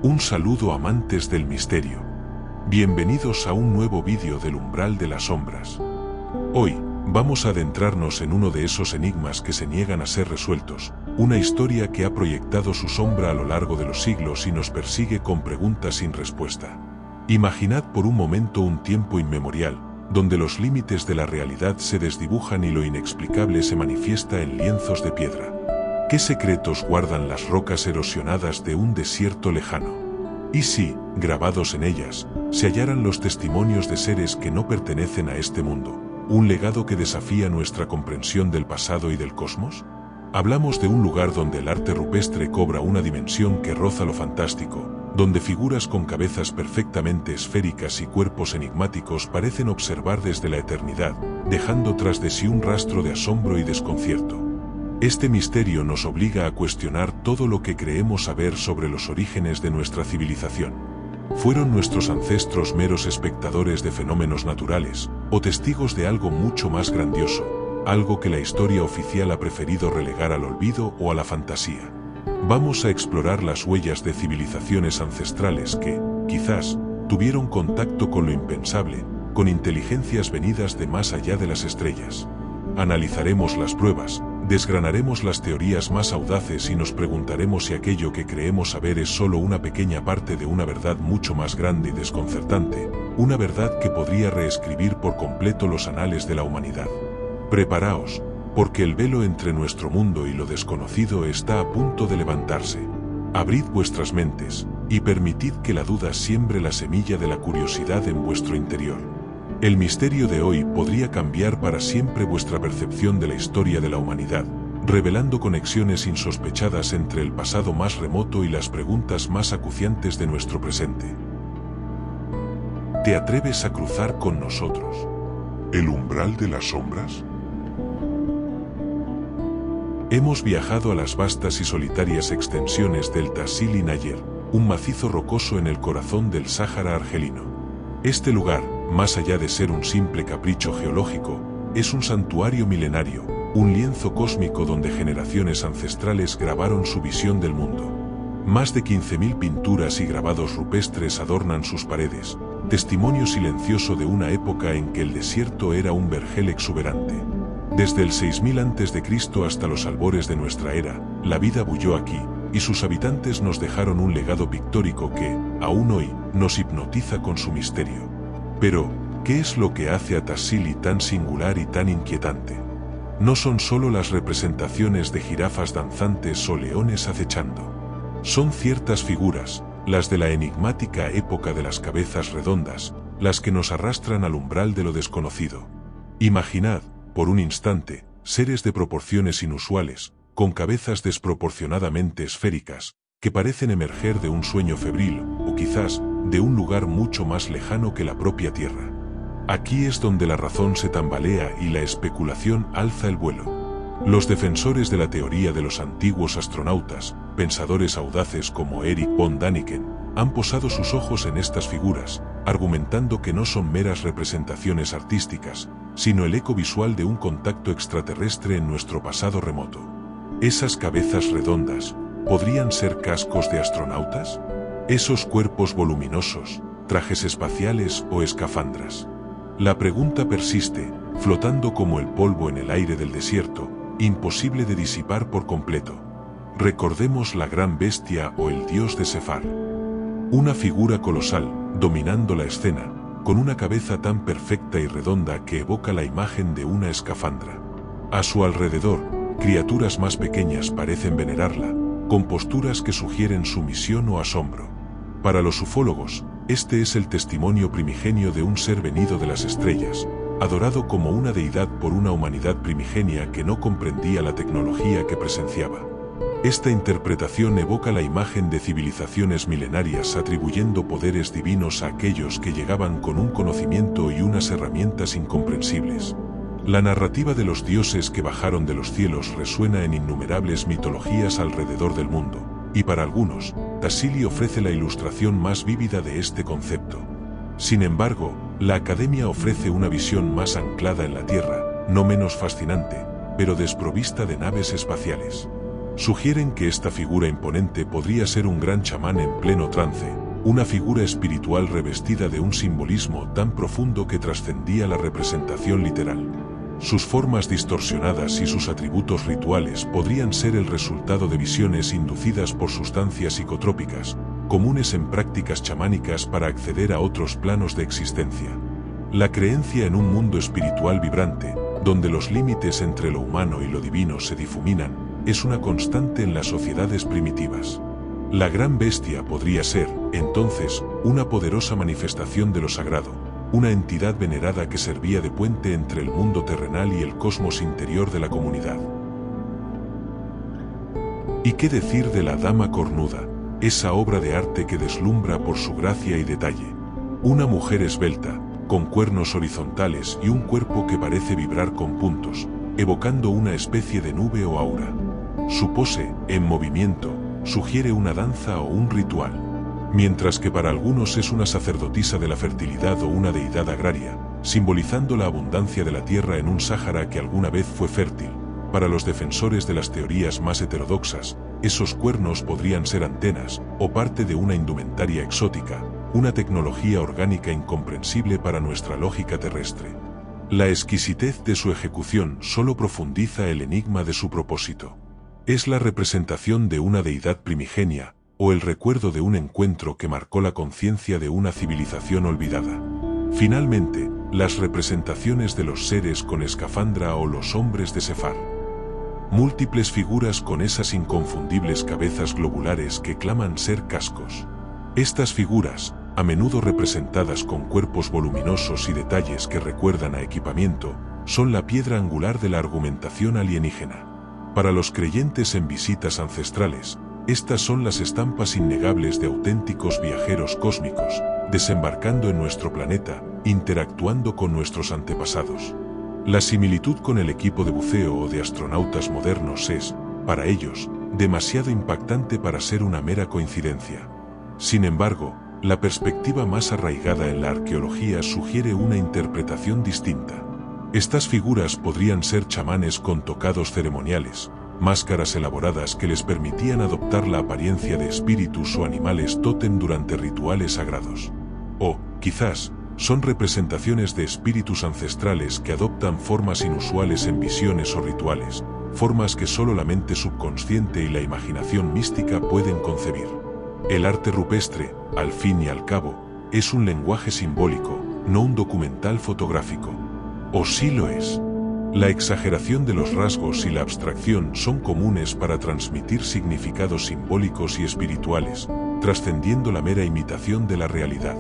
Un saludo amantes del misterio. Bienvenidos a un nuevo vídeo del umbral de las sombras. Hoy, vamos a adentrarnos en uno de esos enigmas que se niegan a ser resueltos, una historia que ha proyectado su sombra a lo largo de los siglos y nos persigue con preguntas sin respuesta. Imaginad por un momento un tiempo inmemorial, donde los límites de la realidad se desdibujan y lo inexplicable se manifiesta en lienzos de piedra. ¿Qué secretos guardan las rocas erosionadas de un desierto lejano? ¿Y si, grabados en ellas, se hallaran los testimonios de seres que no pertenecen a este mundo, un legado que desafía nuestra comprensión del pasado y del cosmos? Hablamos de un lugar donde el arte rupestre cobra una dimensión que roza lo fantástico, donde figuras con cabezas perfectamente esféricas y cuerpos enigmáticos parecen observar desde la eternidad, dejando tras de sí un rastro de asombro y desconcierto. Este misterio nos obliga a cuestionar todo lo que creemos saber sobre los orígenes de nuestra civilización. ¿Fueron nuestros ancestros meros espectadores de fenómenos naturales, o testigos de algo mucho más grandioso, algo que la historia oficial ha preferido relegar al olvido o a la fantasía? Vamos a explorar las huellas de civilizaciones ancestrales que, quizás, tuvieron contacto con lo impensable, con inteligencias venidas de más allá de las estrellas. Analizaremos las pruebas, desgranaremos las teorías más audaces y nos preguntaremos si aquello que creemos saber es solo una pequeña parte de una verdad mucho más grande y desconcertante, una verdad que podría reescribir por completo los anales de la humanidad. Preparaos, porque el velo entre nuestro mundo y lo desconocido está a punto de levantarse. Abrid vuestras mentes, y permitid que la duda siembre la semilla de la curiosidad en vuestro interior. El misterio de hoy podría cambiar para siempre vuestra percepción de la historia de la humanidad, revelando conexiones insospechadas entre el pasado más remoto y las preguntas más acuciantes de nuestro presente. ¿Te atreves a cruzar con nosotros el umbral de las sombras? Hemos viajado a las vastas y solitarias extensiones del Tassili Nayer, un macizo rocoso en el corazón del Sáhara argelino. Este lugar, más allá de ser un simple capricho geológico, es un santuario milenario, un lienzo cósmico donde generaciones ancestrales grabaron su visión del mundo. Más de 15.000 pinturas y grabados rupestres adornan sus paredes, testimonio silencioso de una época en que el desierto era un vergel exuberante. Desde el 6000 a.C. hasta los albores de nuestra era, la vida bulló aquí, y sus habitantes nos dejaron un legado pictórico que, aún hoy, nos hipnotiza con su misterio. Pero, ¿qué es lo que hace a Tassili tan singular y tan inquietante? No son solo las representaciones de jirafas danzantes o leones acechando. Son ciertas figuras, las de la enigmática época de las cabezas redondas, las que nos arrastran al umbral de lo desconocido. Imaginad, por un instante, seres de proporciones inusuales, con cabezas desproporcionadamente esféricas, que parecen emerger de un sueño febril, o quizás, de un lugar mucho más lejano que la propia Tierra. Aquí es donde la razón se tambalea y la especulación alza el vuelo. Los defensores de la teoría de los antiguos astronautas, pensadores audaces como Erich von Däniken, han posado sus ojos en estas figuras, argumentando que no son meras representaciones artísticas, sino el eco visual de un contacto extraterrestre en nuestro pasado remoto. ¿Esas cabezas redondas podrían ser cascos de astronautas? ¿Esos cuerpos voluminosos, trajes espaciales o escafandras? La pregunta persiste, flotando como el polvo en el aire del desierto, imposible de disipar por completo. Recordemos la gran bestia o el dios de Sefar. Una figura colosal, dominando la escena, con una cabeza tan perfecta y redonda que evoca la imagen de una escafandra. A su alrededor, criaturas más pequeñas parecen venerarla, con posturas que sugieren sumisión o asombro. Para los ufólogos, este es el testimonio primigenio de un ser venido de las estrellas, adorado como una deidad por una humanidad primigenia que no comprendía la tecnología que presenciaba. Esta interpretación evoca la imagen de civilizaciones milenarias atribuyendo poderes divinos a aquellos que llegaban con un conocimiento y unas herramientas incomprensibles. La narrativa de los dioses que bajaron de los cielos resuena en innumerables mitologías alrededor del mundo, y para algunos, Tassili ofrece la ilustración más vívida de este concepto. Sin embargo, la Academia ofrece una visión más anclada en la Tierra, no menos fascinante, pero desprovista de naves espaciales. Sugieren que esta figura imponente podría ser un gran chamán en pleno trance, una figura espiritual revestida de un simbolismo tan profundo que trascendía la representación literal. Sus formas distorsionadas y sus atributos rituales podrían ser el resultado de visiones inducidas por sustancias psicotrópicas, comunes en prácticas chamánicas para acceder a otros planos de existencia. La creencia en un mundo espiritual vibrante, donde los límites entre lo humano y lo divino se difuminan, es una constante en las sociedades primitivas. La gran bestia podría ser, entonces, una poderosa manifestación de lo sagrado, una entidad venerada que servía de puente entre el mundo terrenal y el cosmos interior de la comunidad. ¿Y qué decir de la Dama Cornuda, esa obra de arte que deslumbra por su gracia y detalle? Una mujer esbelta, con cuernos horizontales y un cuerpo que parece vibrar con puntos, evocando una especie de nube o aura. Su pose, en movimiento, sugiere una danza o un ritual, mientras que para algunos es una sacerdotisa de la fertilidad o una deidad agraria, simbolizando la abundancia de la tierra en un Sáhara que alguna vez fue fértil. Para los defensores de las teorías más heterodoxas, esos cuernos podrían ser antenas o parte de una indumentaria exótica, una tecnología orgánica incomprensible para nuestra lógica terrestre. La exquisitez de su ejecución solo profundiza el enigma de su propósito. ¿Es la representación de una deidad primigenia, o el recuerdo de un encuentro que marcó la conciencia de una civilización olvidada? Finalmente, las representaciones de los seres con escafandra o los hombres de Sefar. Múltiples figuras con esas inconfundibles cabezas globulares que claman ser cascos. Estas figuras, a menudo representadas con cuerpos voluminosos y detalles que recuerdan a equipamiento, son la piedra angular de la argumentación alienígena. Para los creyentes en visitas ancestrales, estas son las estampas innegables de auténticos viajeros cósmicos, desembarcando en nuestro planeta, interactuando con nuestros antepasados. La similitud con el equipo de buceo o de astronautas modernos es, para ellos, demasiado impactante para ser una mera coincidencia. Sin embargo, la perspectiva más arraigada en la arqueología sugiere una interpretación distinta. Estas figuras podrían ser chamanes con tocados ceremoniales, máscaras elaboradas que les permitían adoptar la apariencia de espíritus o animales tótem durante rituales sagrados. O, quizás, son representaciones de espíritus ancestrales que adoptan formas inusuales en visiones o rituales, formas que solo la mente subconsciente y la imaginación mística pueden concebir. El arte rupestre, al fin y al cabo, es un lenguaje simbólico, no un documental fotográfico. ¿O sí lo es? La exageración de los rasgos y la abstracción son comunes para transmitir significados simbólicos y espirituales, trascendiendo la mera imitación de la realidad.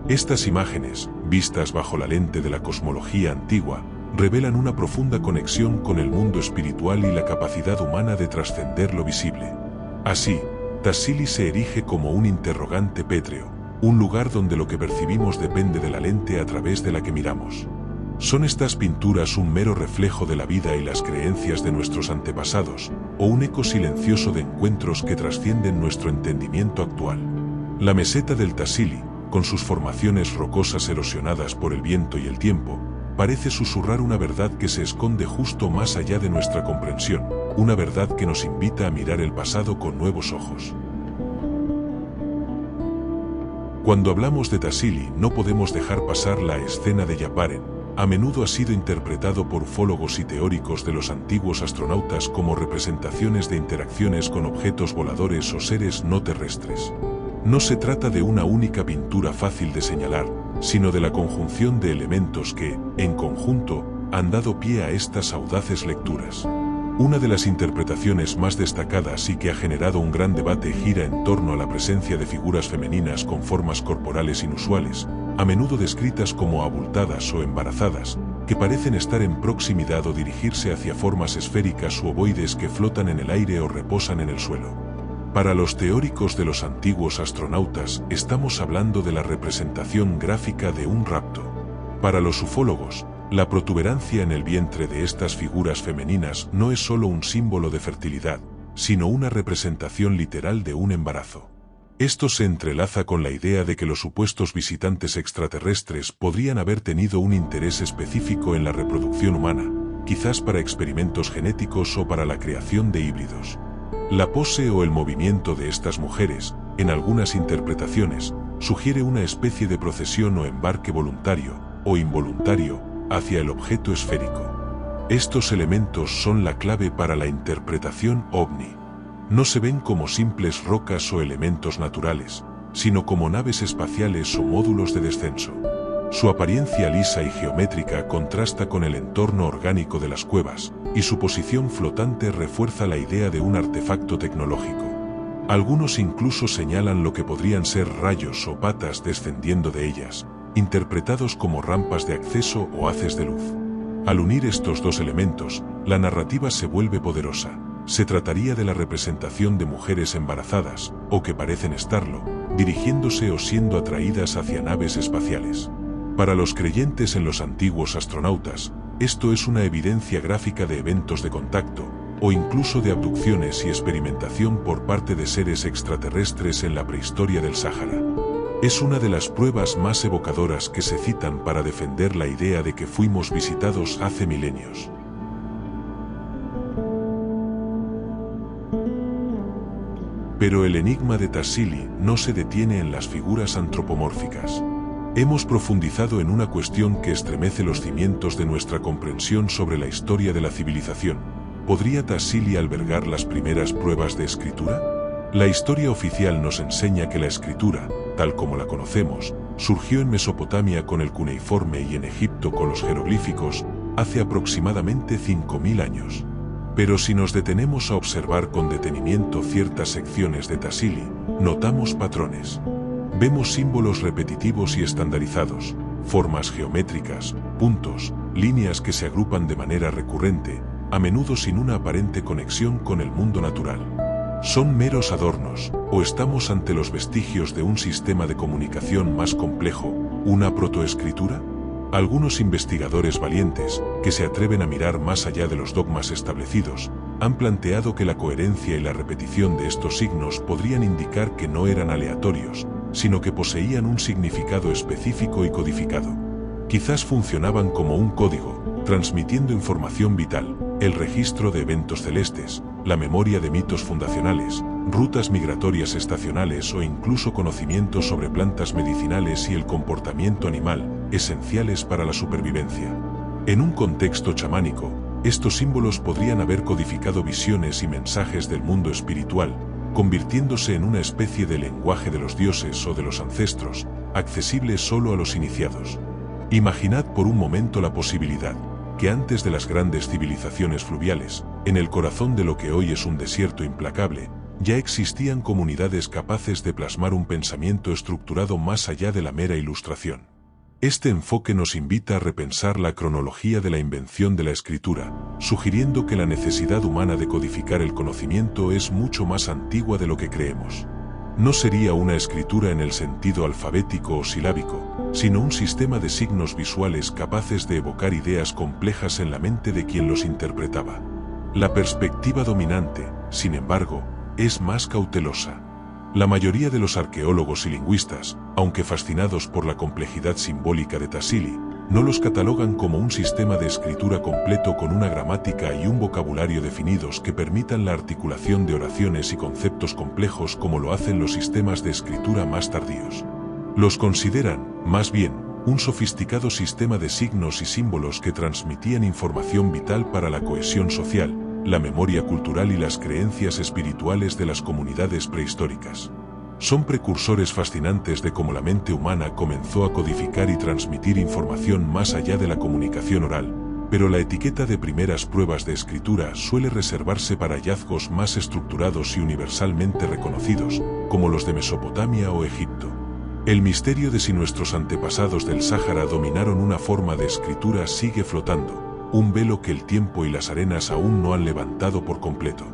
Estas imágenes, vistas bajo la lente de la cosmología antigua, revelan una profunda conexión con el mundo espiritual y la capacidad humana de trascender lo visible. Así, Tassili se erige como un interrogante pétreo, un lugar donde lo que percibimos depende de la lente a través de la que miramos. ¿Son estas pinturas un mero reflejo de la vida y las creencias de nuestros antepasados, o un eco silencioso de encuentros que trascienden nuestro entendimiento actual? La meseta del Tassili, con sus formaciones rocosas erosionadas por el viento y el tiempo, parece susurrar una verdad que se esconde justo más allá de nuestra comprensión, una verdad que nos invita a mirar el pasado con nuevos ojos. Cuando hablamos de Tassili no podemos dejar pasar la escena de Yaparen. A menudo ha sido interpretado por ufólogos y teóricos de los antiguos astronautas como representaciones de interacciones con objetos voladores o seres no terrestres. No se trata de una única pintura fácil de señalar, sino de la conjunción de elementos que, en conjunto, han dado pie a estas audaces lecturas. Una de las interpretaciones más destacadas y que ha generado un gran debate gira en torno a la presencia de figuras femeninas con formas corporales inusuales, a menudo descritas como abultadas o embarazadas, que parecen estar en proximidad o dirigirse hacia formas esféricas u ovoides que flotan en el aire o reposan en el suelo. Para los teóricos de los antiguos astronautas, estamos hablando de la representación gráfica de un rapto. Para los ufólogos, la protuberancia en el vientre de estas figuras femeninas no es solo un símbolo de fertilidad, sino una representación literal de un embarazo. Esto se entrelaza con la idea de que los supuestos visitantes extraterrestres podrían haber tenido un interés específico en la reproducción humana, quizás para experimentos genéticos o para la creación de híbridos. La pose o el movimiento de estas mujeres, en algunas interpretaciones, sugiere una especie de procesión o embarque voluntario, o involuntario, hacia el objeto esférico. Estos elementos son la clave para la interpretación ovni. No se ven como simples rocas o elementos naturales, sino como naves espaciales o módulos de descenso. Su apariencia lisa y geométrica contrasta con el entorno orgánico de las cuevas, y su posición flotante refuerza la idea de un artefacto tecnológico. Algunos incluso señalan lo que podrían ser rayos o patas descendiendo de ellas, interpretados como rampas de acceso o haces de luz. Al unir estos dos elementos, la narrativa se vuelve poderosa. Se trataría de la representación de mujeres embarazadas, o que parecen estarlo, dirigiéndose o siendo atraídas hacia naves espaciales. Para los creyentes en los antiguos astronautas, esto es una evidencia gráfica de eventos de contacto, o incluso de abducciones y experimentación por parte de seres extraterrestres en la prehistoria del Sáhara. Es una de las pruebas más evocadoras que se citan para defender la idea de que fuimos visitados hace milenios. Pero el enigma de Tassili no se detiene en las figuras antropomórficas. Hemos profundizado en una cuestión que estremece los cimientos de nuestra comprensión sobre la historia de la civilización. ¿Podría Tassili albergar las primeras pruebas de escritura? La historia oficial nos enseña que la escritura, tal como la conocemos, surgió en Mesopotamia con el cuneiforme y en Egipto con los jeroglíficos, hace aproximadamente 5000 años. Pero si nos detenemos a observar con detenimiento ciertas secciones de Tassili, notamos patrones. Vemos símbolos repetitivos y estandarizados, formas geométricas, puntos, líneas que se agrupan de manera recurrente, a menudo sin una aparente conexión con el mundo natural. ¿Son meros adornos, o estamos ante los vestigios de un sistema de comunicación más complejo, una protoescritura? Algunos investigadores valientes, que se atreven a mirar más allá de los dogmas establecidos, han planteado que la coherencia y la repetición de estos signos podrían indicar que no eran aleatorios, sino que poseían un significado específico y codificado. Quizás funcionaban como un código, transmitiendo información vital, el registro de eventos celestes, la memoria de mitos fundacionales, rutas migratorias estacionales o incluso conocimientos sobre plantas medicinales y el comportamiento animal, esenciales para la supervivencia. En un contexto chamánico, estos símbolos podrían haber codificado visiones y mensajes del mundo espiritual, convirtiéndose en una especie de lenguaje de los dioses o de los ancestros, accesible solo a los iniciados. Imaginad por un momento la posibilidad que antes de las grandes civilizaciones fluviales, en el corazón de lo que hoy es un desierto implacable, ya existían comunidades capaces de plasmar un pensamiento estructurado más allá de la mera ilustración. Este enfoque nos invita a repensar la cronología de la invención de la escritura, sugiriendo que la necesidad humana de codificar el conocimiento es mucho más antigua de lo que creemos. No sería una escritura en el sentido alfabético o silábico, sino un sistema de signos visuales capaces de evocar ideas complejas en la mente de quien los interpretaba. La perspectiva dominante, sin embargo, es más cautelosa. La mayoría de los arqueólogos y lingüistas, aunque fascinados por la complejidad simbólica de Tassili, no los catalogan como un sistema de escritura completo con una gramática y un vocabulario definidos que permitan la articulación de oraciones y conceptos complejos como lo hacen los sistemas de escritura más tardíos. Los consideran, más bien, un sofisticado sistema de signos y símbolos que transmitían información vital para la cohesión social, la memoria cultural y las creencias espirituales de las comunidades prehistóricas. Son precursores fascinantes de cómo la mente humana comenzó a codificar y transmitir información más allá de la comunicación oral, pero la etiqueta de primeras pruebas de escritura suele reservarse para hallazgos más estructurados y universalmente reconocidos, como los de Mesopotamia o Egipto. El misterio de si nuestros antepasados del Sáhara dominaron una forma de escritura sigue flotando, un velo que el tiempo y las arenas aún no han levantado por completo.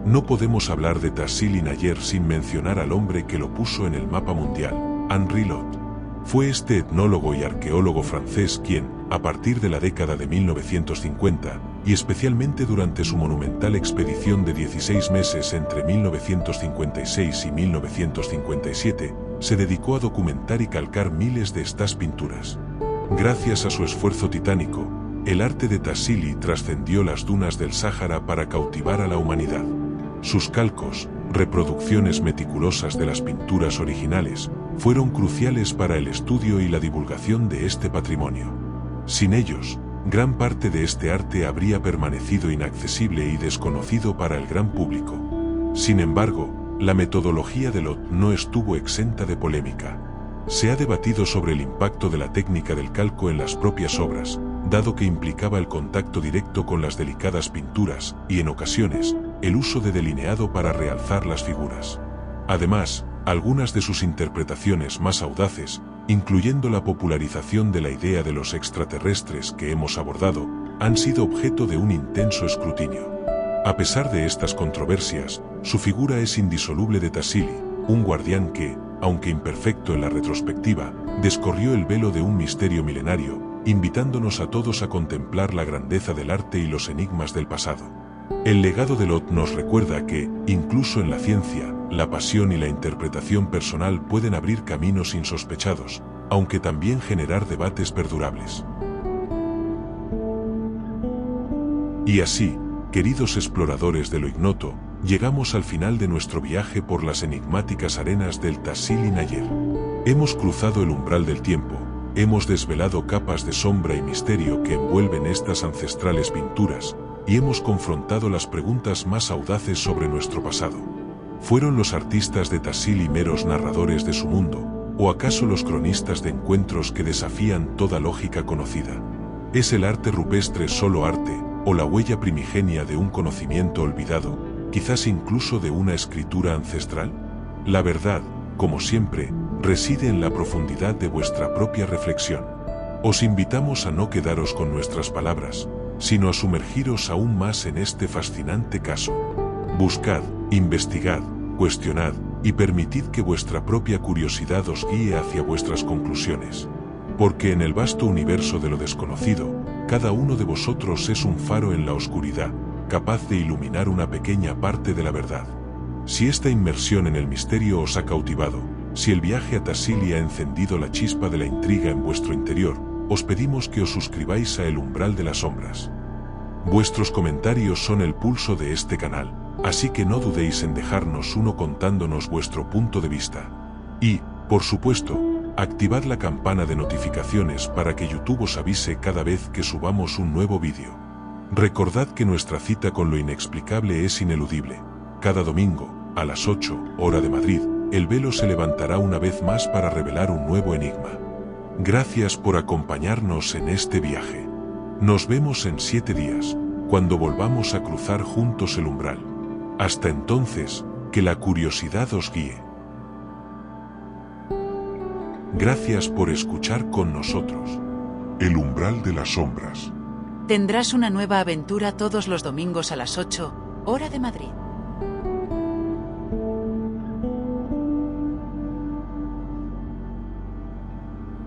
No podemos hablar de Tassili Nayer sin mencionar al hombre que lo puso en el mapa mundial, Henri Lot. Fue este etnólogo y arqueólogo francés quien, a partir de la década de 1950, y especialmente durante su monumental expedición de 16 meses entre 1956 y 1957, se dedicó a documentar y calcar miles de estas pinturas. Gracias a su esfuerzo titánico, el arte de Tassili trascendió las dunas del Sáhara para cautivar a la humanidad. Sus calcos, reproducciones meticulosas de las pinturas originales, fueron cruciales para el estudio y la divulgación de este patrimonio. Sin ellos, gran parte de este arte habría permanecido inaccesible y desconocido para el gran público. Sin embargo, la metodología de Lot no estuvo exenta de polémica. Se ha debatido sobre el impacto de la técnica del calco en las propias obras, dado que implicaba el contacto directo con las delicadas pinturas y, en ocasiones, el uso de delineado para realzar las figuras. Además, algunas de sus interpretaciones más audaces, incluyendo la popularización de la idea de los extraterrestres que hemos abordado, han sido objeto de un intenso escrutinio. A pesar de estas controversias, su figura es indisoluble de Tassili, un guardián que, aunque imperfecto en la retrospectiva, descorrió el velo de un misterio milenario, invitándonos a todos a contemplar la grandeza del arte y los enigmas del pasado. El legado de Lot nos recuerda que, incluso en la ciencia, la pasión y la interpretación personal pueden abrir caminos insospechados, aunque también generar debates perdurables. Y así, queridos exploradores de lo ignoto, llegamos al final de nuestro viaje por las enigmáticas arenas del Tassili Nayar. Hemos cruzado el umbral del tiempo, hemos desvelado capas de sombra y misterio que envuelven estas ancestrales pinturas, y hemos confrontado las preguntas más audaces sobre nuestro pasado. ¿Fueron los artistas de Tassili meros narradores de su mundo, o acaso los cronistas de encuentros que desafían toda lógica conocida? ¿Es el arte rupestre solo arte, o la huella primigenia de un conocimiento olvidado, quizás incluso de una escritura ancestral? La verdad, como siempre, reside en la profundidad de vuestra propia reflexión. Os invitamos a no quedaros con nuestras palabras, sino a sumergiros aún más en este fascinante caso. Buscad, investigad, cuestionad, y permitid que vuestra propia curiosidad os guíe hacia vuestras conclusiones. Porque en el vasto universo de lo desconocido, cada uno de vosotros es un faro en la oscuridad, capaz de iluminar una pequeña parte de la verdad. Si esta inmersión en el misterio os ha cautivado, si el viaje a Tassili ha encendido la chispa de la intriga en vuestro interior, os pedimos que os suscribáis a El Umbral de las Sombras. Vuestros comentarios son el pulso de este canal, así que no dudéis en dejarnos uno contándonos vuestro punto de vista. Y, por supuesto, activad la campana de notificaciones para que YouTube os avise cada vez que subamos un nuevo vídeo. Recordad que nuestra cita con lo inexplicable es ineludible. Cada domingo, a las 8, hora de Madrid, el velo se levantará una vez más para revelar un nuevo enigma. Gracias por acompañarnos en este viaje. Nos vemos en 7 días, cuando volvamos a cruzar juntos el umbral. Hasta entonces, que la curiosidad os guíe. Gracias por escuchar con nosotros. El Umbral de las Sombras. Tendrás una nueva aventura todos los domingos a las 8, hora de Madrid.